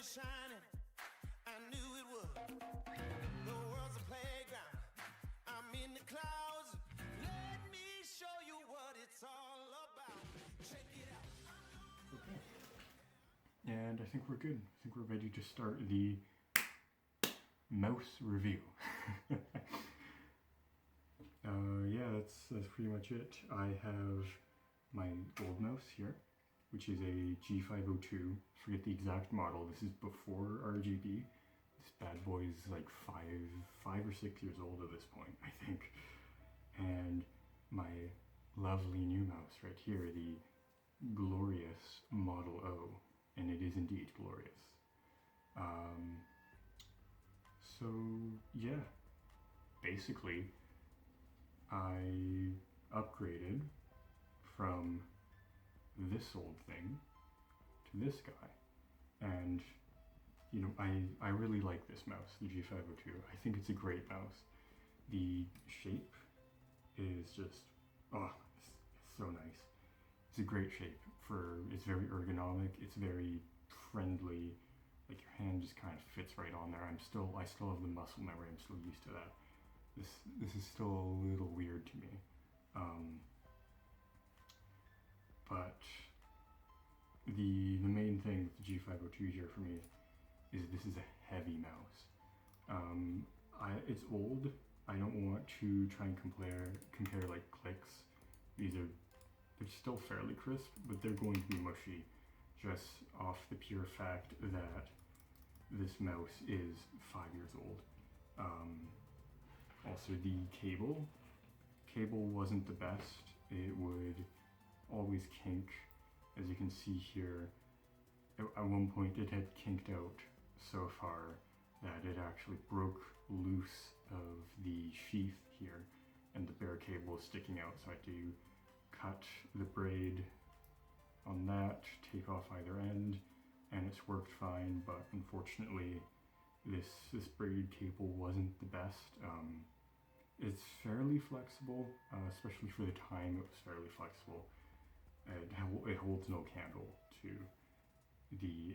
shining, I knew it would. The world's a playground, I'm in the clouds. Let me show you what it's all about. Check it out. Okay. And I think we're good. I think we're ready to start the mouse review. Yeah, that's pretty much it. I have my old mouse here, which is a G502. Forget the exact model. This is before RGB. This bad boy is like five or 6 years old at this point, I think. And my lovely new mouse right here, the glorious Model O, and it is indeed glorious. So yeah, basically I upgraded from this old thing to this guy, and you know, I really like this mouse, the G502. I think it's a great mouse. The shape is just, oh, it's so nice. It's a great shape it's very ergonomic, it's very friendly, like your hand just kind of fits right on there. I still have the muscle memory, I'm still used to that. This is still a little weird to me. But the main thing with the G502 here for me is this is a heavy mouse. It's old. I don't want to try and compare like clicks. They're still fairly crisp, but they're going to be mushy just off the pure fact that this mouse is 5 years old. Also, the cable wasn't the best. It would always kink. As you can see here, at one point it had kinked out so far that it actually broke loose of the sheath here, and the bare cable is sticking out, so I had to cut the braid on that, take off either end, and it's worked fine. But unfortunately this braid cable wasn't the best. It's fairly flexible, especially for the time it was fairly flexible. It holds no candle to the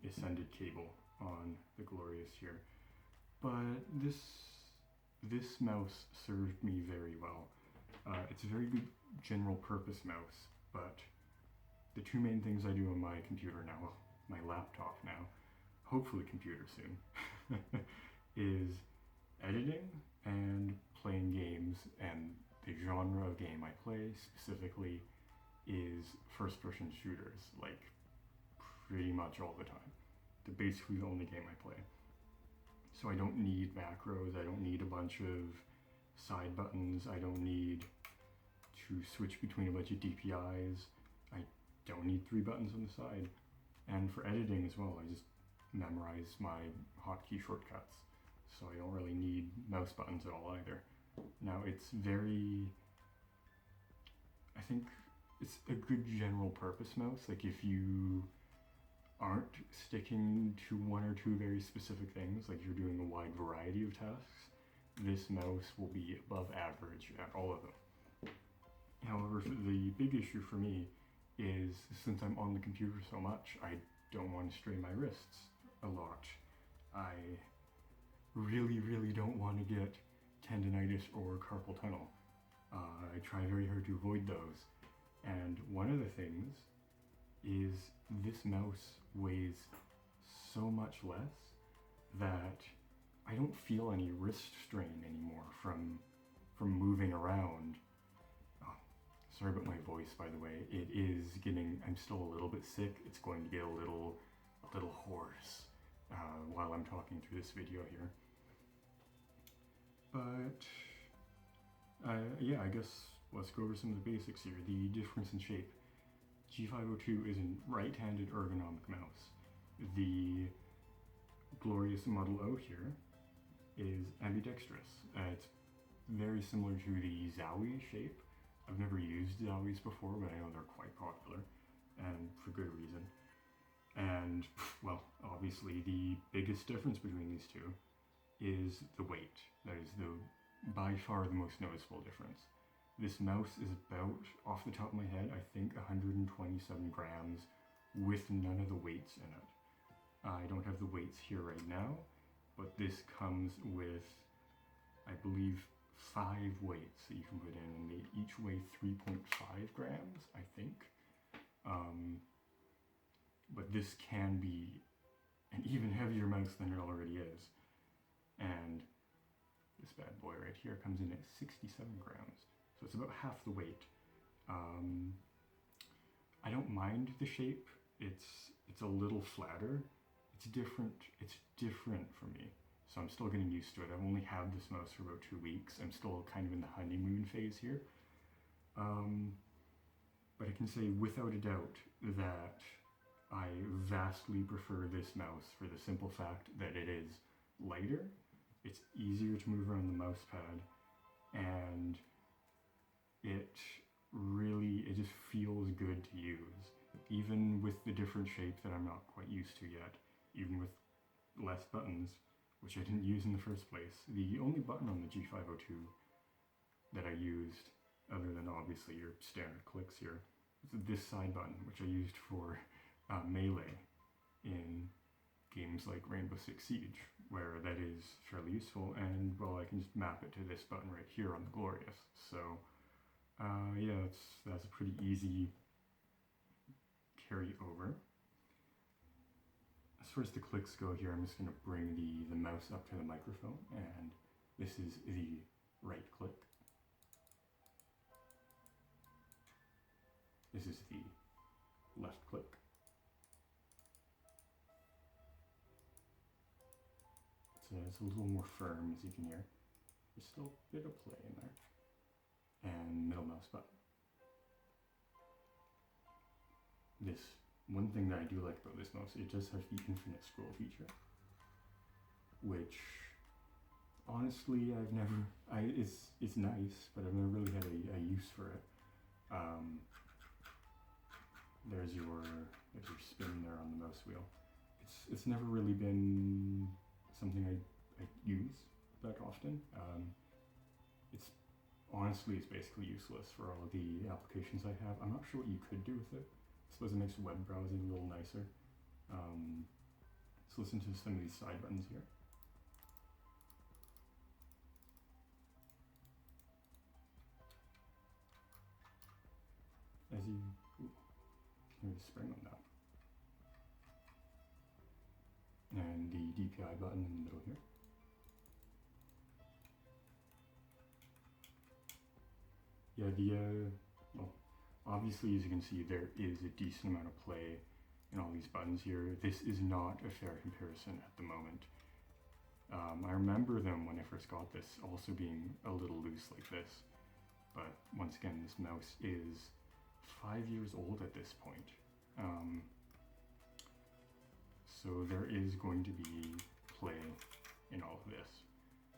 ascended cable on the Glorious here. But this mouse served me very well. It's a very good general purpose mouse, but the two main things I do on my computer now, well, my laptop now, hopefully computer soon, is editing and playing games. And the genre of game I play specifically is first-person shooters, like pretty much all the time. They're basically the only game I play. So I don't need macros, I don't need a bunch of side buttons, I don't need to switch between a bunch of DPIs, I don't need 3 buttons on the side. And for editing as well, I just memorize my hotkey shortcuts, so I don't really need mouse buttons at all either. Now I think it's a good general purpose mouse. Like if you aren't sticking to one or two very specific things, like you're doing a wide variety of tasks, this mouse will be above average at all of them. However, the big issue for me is, since I'm on the computer so much, I don't want to strain my wrists a lot. I really don't want to get tendinitis or carpal tunnel. I try very hard to avoid those. And one of the things is this mouse weighs so much less that I don't feel any wrist strain anymore from moving around. Oh, sorry about my voice, by the way. I'm still a little bit sick. It's going to get a little hoarse while I'm talking through this video here. But yeah, I guess let's go over some of the basics here. The difference in shape. G502 is a right-handed ergonomic mouse. The glorious Model O here is ambidextrous. It's very similar to the Zowie shape. I've never used Zowies before, but I know they're quite popular, and for good reason. And, well, obviously the biggest difference between these two is the weight. That is by far the most noticeable difference. This mouse is about, off the top of my head, I think 127 grams with none of the weights in it. I don't have the weights here right now, but this comes with, I believe, 5 weights that you can put in, and they each weigh 3.5 grams, I think. But this can be an even heavier mouse than it already is. And this bad boy right here comes in at 67 grams. So it's about half the weight. I don't mind the shape. It's a little flatter. It's different for me. So I'm still getting used to it. I've only had this mouse for about 2 weeks. I'm still kind of in the honeymoon phase here. But I can say without a doubt that I vastly prefer this mouse for the simple fact that it is lighter, it's easier to move around the mouse pad, and it just feels good to use. Even with the different shape that I'm not quite used to yet, even with less buttons, which I didn't use in the first place. The only button on the G502 that I used, other than obviously your standard clicks here, is this side button, which I used for melee in games like Rainbow Six Siege, where that is fairly useful, and well, I can just map it to this button right here on the Glorious. So yeah, that's a pretty easy carry over. As far as the clicks go here, I'm just going to bring the mouse up to the microphone, and this is the right click. This is the left click. It's a little more firm, as you can hear. There's still a bit of play in there. And middle mouse button. This one thing that I do like about this mouse, it does have the infinite scroll feature, which honestly it's nice, but I've never really had a use for it. There's your spin there on the mouse wheel. It's never really been something I use that often. It's basically useless for all of the applications I have. I'm not sure what you could do with it. I suppose it makes web browsing a little nicer. Let's listen to some of these side buttons here. As you hear the spring on that. And the DPI button in the middle here. Yeah, well, obviously, as you can see, there is a decent amount of play in all these buttons here. This is not a fair comparison at the moment. I remember them when I first got this also being a little loose like this, but once again, this mouse is 5 years old at this point. So there is going to be play in all of this.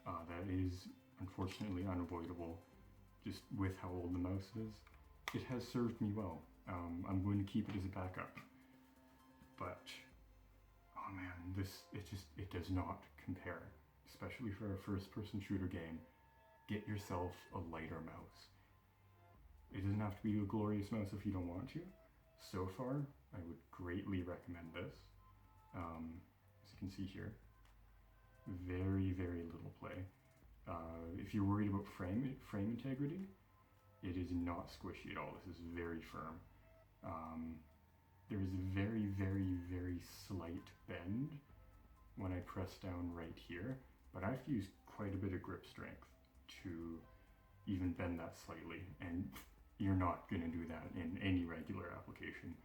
That is unfortunately unavoidable, just with how old the mouse is. It has served me well. I'm going to keep it as a backup. But, oh man, it does not compare. Especially for a first-person shooter game. Get yourself a lighter mouse. It doesn't have to be a glorious mouse if you don't want to. So far, I would greatly recommend this. As you can see here, very, very little play. If you're worried about frame integrity, it is not squishy at all. This is very firm. There is a very, very, very slight bend when I press down right here, but I have to use quite a bit of grip strength to even bend that slightly, and you're not going to do that in any regular application.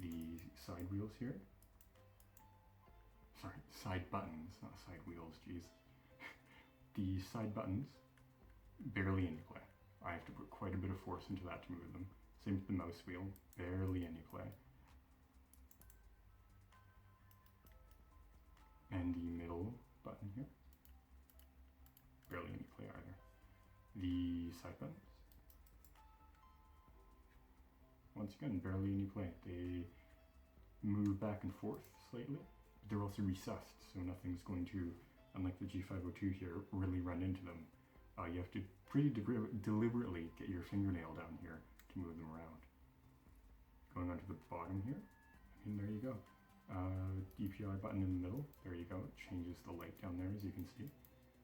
The side wheels here, sorry, side buttons, not side wheels, geez. The side buttons, barely any play. I have to put quite a bit of force into that to move them. Same with the mouse wheel, barely any play. And the middle button here, barely any play either. The side buttons, once again, barely any play. They move back and forth slightly, but they're also recessed, so nothing's going to, unlike the G502 here, really run into them. You have to pretty deliberately get your fingernail down here to move them around. Going onto the bottom here, and there you go. DPI button in the middle. There you go. It changes the light down there, as you can see.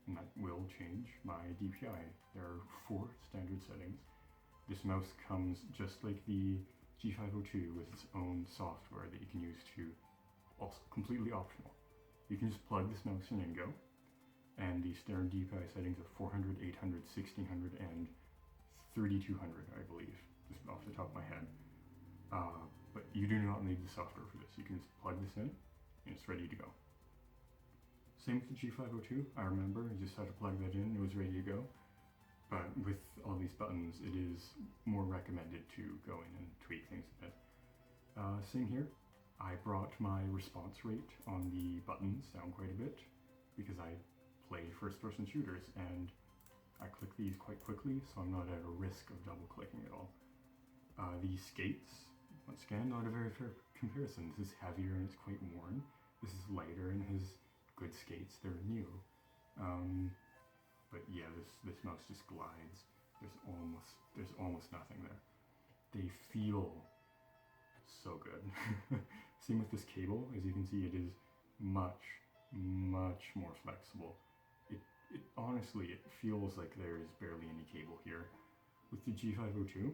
And that will change my DPI. There are 4 standard settings. This mouse comes just like the G502 with its own software that you can use to, also completely optional. You can just plug this mouse in and go. And the standard DPI settings are 400, 800, 1600, and 3200, I believe, just off the top of my head. But you do not need the software for this. You can just plug this in and it's ready to go. Same with the G502. I remember I just had to plug that in, it was ready to go. But with all these buttons, it is more recommended to go in and tweak things a bit. Same here. I brought my response rate on the buttons down quite a bit because I play first-person shooters and I click these quite quickly, so I'm not at a risk of double clicking at all. These skates, once again, not a very fair comparison. This is heavier and it's quite worn. This is lighter and has good skates, they're new. But yeah, this mouse just glides. There's almost nothing there. They feel so good. Same with this cable, as you can see, it is much more flexible. It honestly, it feels like there is barely any cable here. With the G502,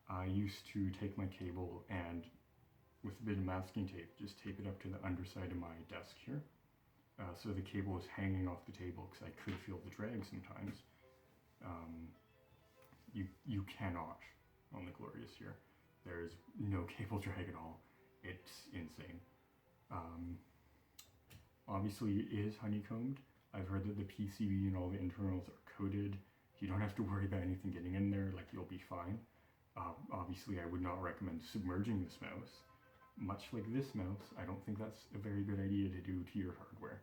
I used to take my cable and with a bit of masking tape, just tape it up to the underside of my desk here. So the cable was hanging off the table because I could feel the drag sometimes. You cannot on the Glorious here. There is no cable drag at all. It's insane. Obviously it is honeycombed. I've heard that the PCB and all the internals are coated. You don't have to worry about anything getting in there, like you'll be fine. Obviously I would not recommend submerging this mouse. Much like this mouse, I don't think that's a very good idea to do to your hardware.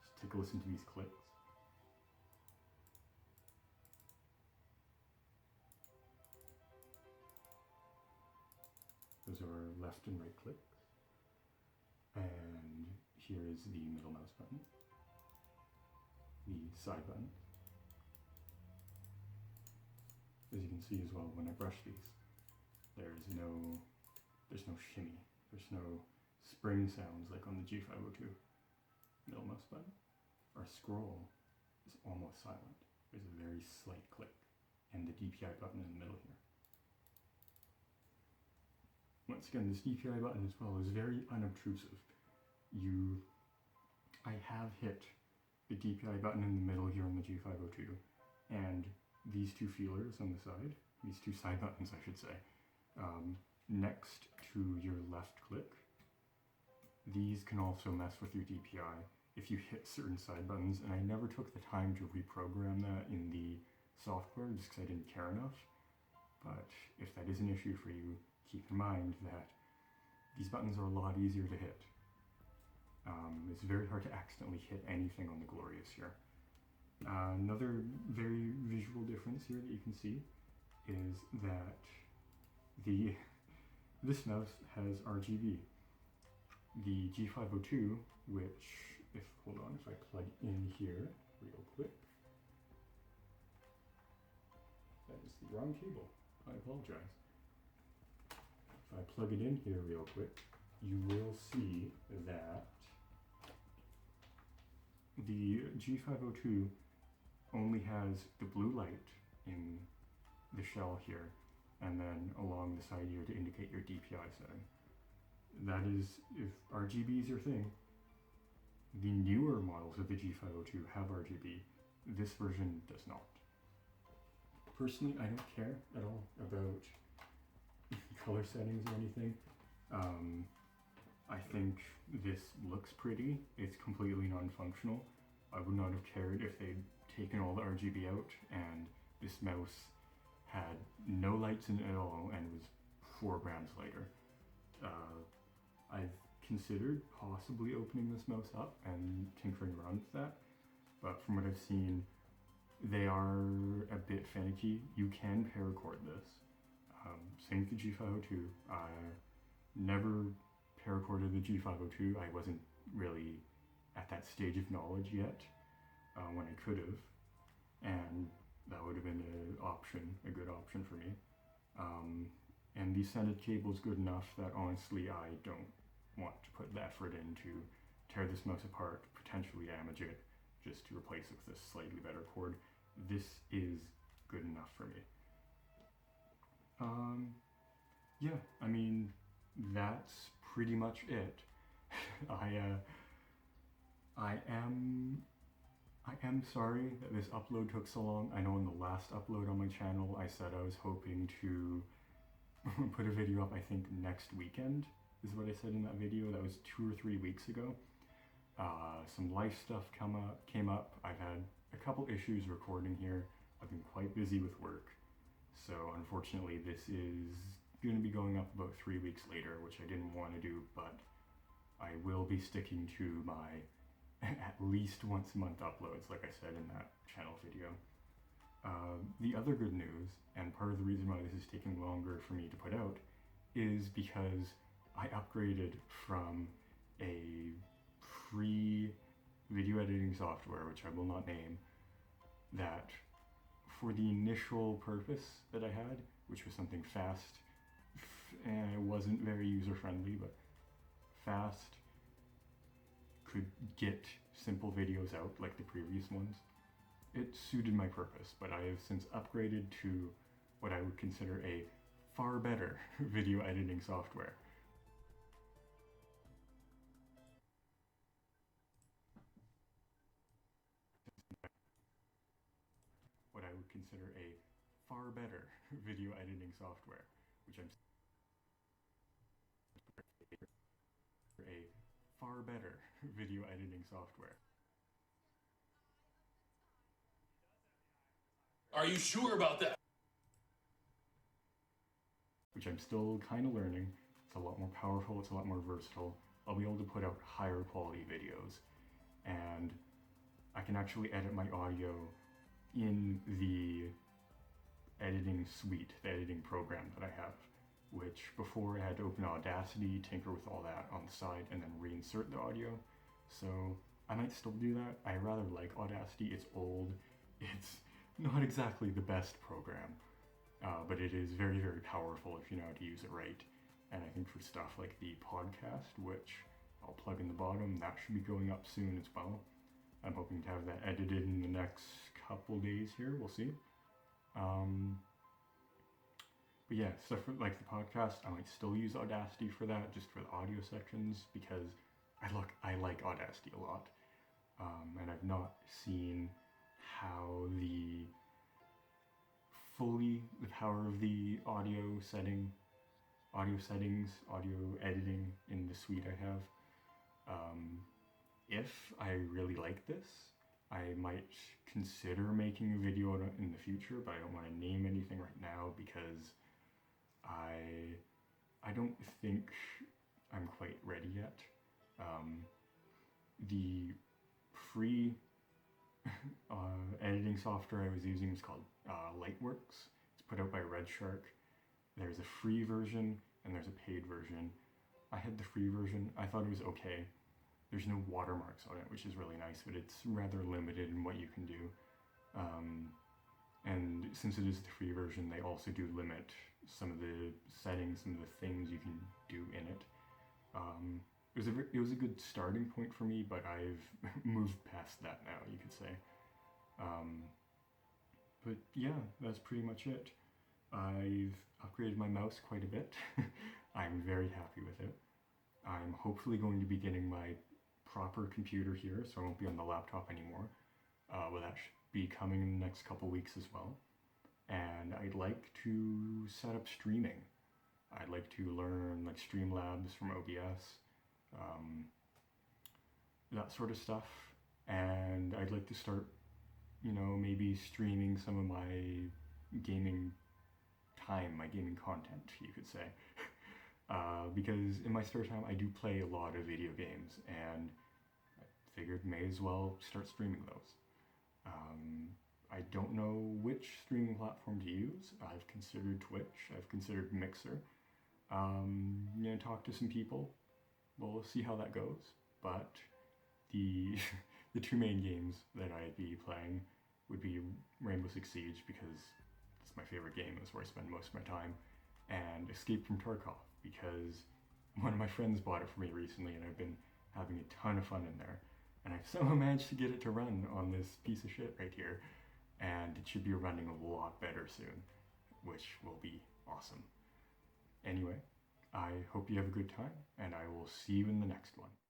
Just take a listen to these clicks. Those are left and right clicks. And here is the middle mouse button. The side button. As you can see as well, when I brush these, there's no shimmy. There's no spring sounds like on the G502. Middle mouse button. Our scroll is almost silent. There's a very slight click, and the DPI button in the middle here. Once again, this DPI button as well is very unobtrusive. I have hit the DPI button in the middle here on the G502, and these 2 feelers on the side, these 2 side buttons I should say, next to your left click. These can also mess with your DPI if you hit certain side buttons, and I never took the time to reprogram that in the software just because I didn't care enough. But if that is an issue for you, keep in mind that these buttons are a lot easier to hit. It's very hard to accidentally hit anything on the Glorious here. Another very visual difference here that you can see is that this mouse has RGB. The G502, which, hold on, if I plug in here real quick. That is the wrong cable, I apologize. If I plug it in here real quick, you will see that the G502 only has the blue light in the shell here, and then along the side here to indicate your DPI setting. That is, if RGB is your thing, the newer models of the G502 have RGB. This version does not. Personally, I don't care at all about color settings or anything. I think this looks pretty. It's completely non-functional. I would not have cared if they'd taken all the RGB out and this mouse had no lights in it at all and was 4 grams lighter. I've considered possibly opening this mouse up and tinkering around with that, but from what I've seen, they are a bit finicky. You can paracord this. Same with the G502. I never paracorded the G502. I wasn't really at that stage of knowledge yet when I could have, and that would have been a good option for me. And the Senate cable is good enough that honestly I don't want to put the effort in to tear this mouse apart, potentially damage it, just to replace it with a slightly better cord. This is good enough for me. Yeah, I mean, that's pretty much it. I am sorry that this upload took so long. I know in the last upload on my channel, I said I was hoping to put a video up, I think, next weekend, is what I said in that video. That was 2 or 3 weeks ago. Some life stuff came up. I've had a couple issues recording here. I've been quite busy with work. So unfortunately, this is going to be going up about 3 weeks later, which I didn't want to do, but I will be sticking to my at least once a month uploads, like I said in that channel video. The other good news, and part of the reason why this is taking longer for me to put out, is because I upgraded from a free video editing software, which I will not name, that for the initial purpose that I had, which was something fast, and it wasn't very user-friendly, but fast, could get simple videos out like the previous ones. It suited my purpose, but I have since upgraded to what I would consider a far better video editing software. What I would consider a far better video editing software, which I'm a far better video editing software. Are you sure about that? Which I'm still kind of learning. It's a lot more powerful, it's a lot more versatile. I'll be able to put out higher quality videos, and I can actually edit my audio in the editing suite, the editing program that I have, which before I had to open Audacity, tinker with all that on the side, and then reinsert the audio. So I might still do that. I rather like Audacity. It's old. It's not exactly the best program, but it is very, very powerful if you know how to use it right. And I think for stuff like the podcast, which I'll plug in the bottom, that should be going up soon as well. I'm hoping to have that edited in the next couple days here. We'll see. But yeah, stuff for, like the podcast, I might still use Audacity for that, just for the audio sections, because I like Audacity a lot. And I've not seen how the power of the audio settings, audio editing in the suite I have. If I really like this, I might consider making a video in the future, but I don't want to name anything right now because I don't think I'm quite ready yet. The free editing software I was using is called Lightworks. It's put out by Redshark. There's a free version and there's a paid version. I had the free version. I thought it was okay. There's no watermarks on it, which is really nice, but it's rather limited in what you can do. And since it is the free version, they also do limit some of the settings, some of the things you can do in it. It was a good starting point for me, but I've moved past that now, you could say. But yeah, that's pretty much it. I've upgraded my mouse quite a bit. I'm very happy with it. I'm hopefully going to be getting my proper computer here, so I won't be on the laptop anymore. Well, that should be coming in the next couple weeks as well. And I'd like to set up streaming. I'd like to learn like Streamlabs from OBS, that sort of stuff. And I'd like to start, maybe streaming some of my gaming time, my gaming content, you could say. Because in my spare time, I do play a lot of video games, and I figured may as well start streaming those. I don't know which streaming platform to use. I've considered Twitch, I've considered Mixer. Talk to some people. We'll see how that goes. But the the two main games that I'd be playing would be Rainbow Six Siege, because it's my favorite game, it's where I spend most of my time, and Escape from Tarkov, because one of my friends bought it for me recently and I've been having a ton of fun in there. And I've somehow managed to get it to run on this piece of shit right here, and it should be running a lot better soon, which will be awesome. Anyway, I hope you have a good time, and I will see you in the next one.